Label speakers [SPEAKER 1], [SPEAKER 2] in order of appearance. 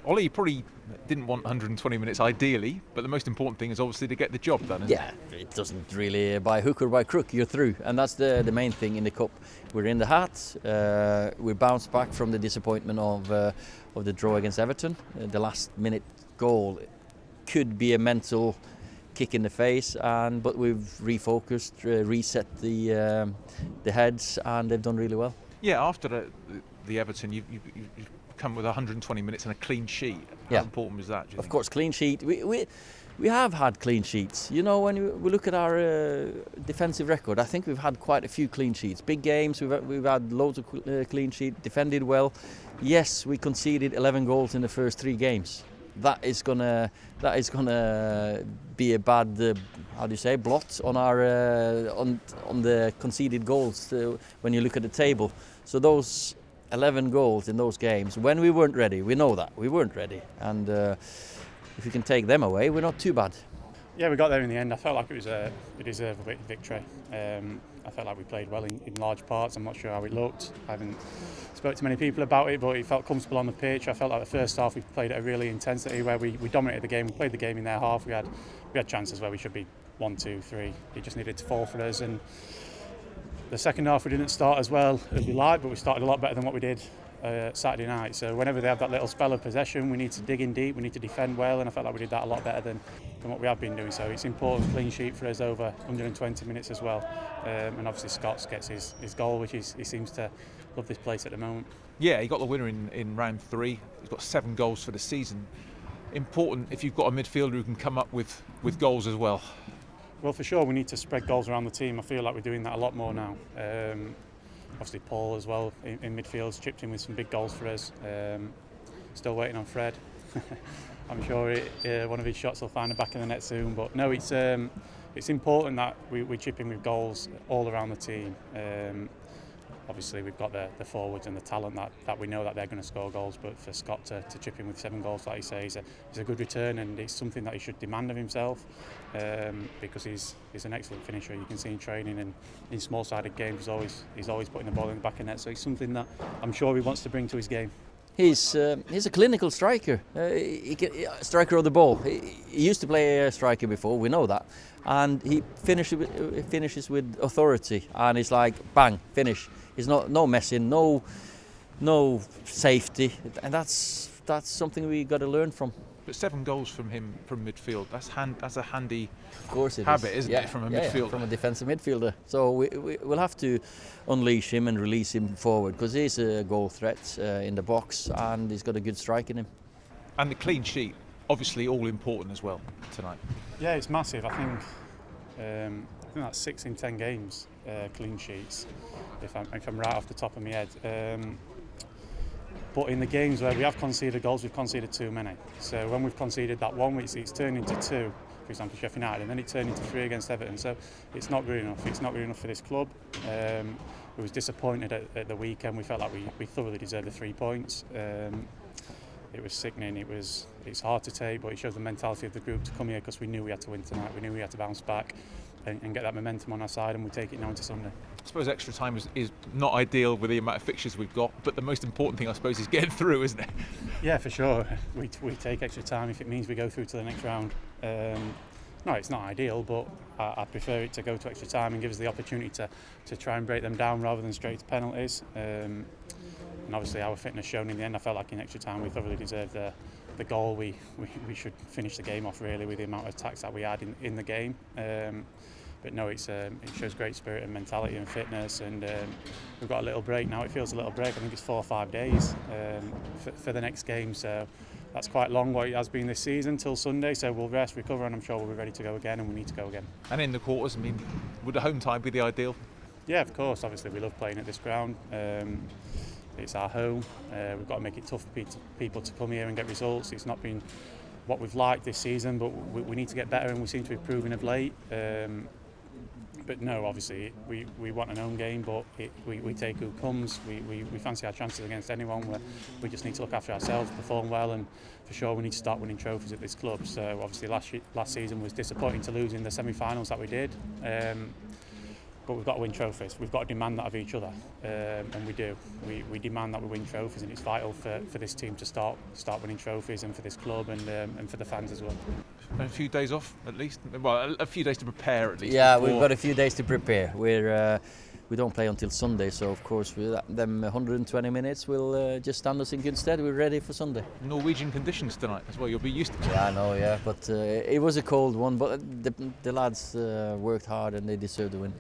[SPEAKER 1] Ollie, you probably didn't want 120 minutes ideally, but the most important thing is obviously to get the job done, isn't
[SPEAKER 2] Yeah, it doesn't really by hook or by crook, you're through, and that's the main thing in the cup. We're in the hat. We bounced back from the disappointment of the draw against Everton. The last minute goal could be a mental kick in the face, but we've refocused, reset the heads, and they've done really well.
[SPEAKER 1] Yeah, after the Everton, you've come with 120 minutes and a clean sheet. How important was that?
[SPEAKER 2] Of course, clean sheet. We have had clean sheets. You know, when we look at our defensive record, I think we've had quite a few clean sheets. Big games, we've had loads of clean sheet, defended well. Yes, we conceded 11 goals in the first 3 games. That is gonna be a bad blot on our on the conceded goals when you look at the table. So those 11 goals in those games, when we weren't ready, we know that we weren't ready, and if we can take them away, we're not too bad.
[SPEAKER 3] Yeah, we got there in the end. I felt like it was a deserved victory. I felt like we played well in large parts. I'm not sure how it looked. I haven't spoke to many people about it, but it felt comfortable on the pitch. I felt like the first half we played at a really intensity where we dominated the game. We played the game in their half. We had chances where we should be 1, 2, 3. It just needed to fall for us. And the second half we didn't start as well as we liked, but we started a lot better than what we did Saturday night. So whenever they have that little spell of possession, we need to dig in deep, we need to defend well, and I felt like we did that a lot better than what we have been doing. So it's important, clean sheet for us over 120 minutes as well. And obviously Scott gets his goal, which he seems to love this place at the moment.
[SPEAKER 1] Yeah, he got the winner in round 3. He's got 7 goals for the season. Important if you've got a midfielder who can come up with goals as well.
[SPEAKER 3] Well, for sure, we need to spread goals around the team. I feel like we're doing that a lot more now. Obviously Paul as well in midfield's chipped in with some big goals for us. Still waiting on Fred. I'm sure one of his shots will find the back of the net soon. But no, it's important that we chip in with goals all around the team. Obviously we've got the forwards and the talent that we know that they're going to score goals, but for Scott to chip in with 7 goals, like you say, is a good return, and it's something that he should demand of himself, because he's an excellent finisher. You can see in training and in small-sided games he's always putting the ball in the back of the net, so it's something that I'm sure he wants to bring to his game.
[SPEAKER 2] He's a clinical striker, striker of the ball. He used to play a striker before, we know that, and he finishes with authority, and it's like bang, finish. He's no messing, no safety, and that's something we got to learn from.
[SPEAKER 1] But 7 goals from him from midfield, that's a handy
[SPEAKER 2] habit,
[SPEAKER 1] isn't it, from a midfielder?
[SPEAKER 2] From a defensive midfielder. So we'll have to unleash him and release him forward, because he's a goal threat in the box, and he's got a good strike in him.
[SPEAKER 1] And the clean sheet, obviously all important as well tonight.
[SPEAKER 3] Yeah, it's massive. I think that's 6 in 10 games, clean sheets, if I'm right off the top of my head. But in the games where we have conceded goals, we've conceded too many. So when we've conceded that one, it's turned into 2, for example, Sheffield United, and then it turned into 3 against Everton. So it's not good enough. It's not good enough for this club. We was disappointed at the weekend. We felt like we thoroughly deserved the 3 points. It was sickening. It's hard to take, but it shows the mentality of the group to come here, because we knew we had to win tonight. We knew we had to bounce back and get that momentum on our side, and we take it now into Sunday.
[SPEAKER 1] I suppose extra time is not ideal with the amount of fixtures we've got, but the most important thing, I suppose, is getting through, isn't it?
[SPEAKER 3] Yeah, for sure. We take extra time if it means we go through to the next round. No, it's not ideal, but I prefer it to go to extra time and give us the opportunity to try and break them down rather than straight to penalties. And obviously our fitness shown in the end. I felt like in extra time we thoroughly deserved the goal. We should finish the game off really with the amount of attacks that we had in the game. But no, it shows great spirit and mentality and fitness, and we've got a little break now. It feels a little break. I think it's 4 or 5 days for the next game, so that's quite long what it has been this season till Sunday. So we'll rest, recover, and I'm sure we'll be ready to go again, and we need to go again.
[SPEAKER 1] And in the quarters, I mean, would a home tie be the ideal?
[SPEAKER 3] Yeah, of course. Obviously we love playing at this ground. It's our home. We've got to make it tough for people to come here and get results. It's not been what we've liked this season, but we need to get better, and we seem to be improving of late. But no, obviously we want an home game, but we take who comes. We fancy our chances against anyone. We just need to look after ourselves, perform well, and for sure we need to start winning trophies at this club. So obviously last season was disappointing to lose in the semi-finals that we did. but we've got to win trophies. We've got to demand that of each other, and we do. We demand that we win trophies, and it's vital for this team to start winning trophies, and for this club, and for the fans as well.
[SPEAKER 1] A few days off at least. Well, a few days to prepare at least.
[SPEAKER 2] Yeah,
[SPEAKER 1] before.
[SPEAKER 2] we've got a few days to prepare. We don't play until Sunday, so of course them 120 minutes will just stand us in good stead. We're ready for Sunday.
[SPEAKER 1] Norwegian conditions tonight as well. You'll be used to it.
[SPEAKER 2] Yeah, I know. Yeah, but it was a cold one. But the lads worked hard and they deserve the win.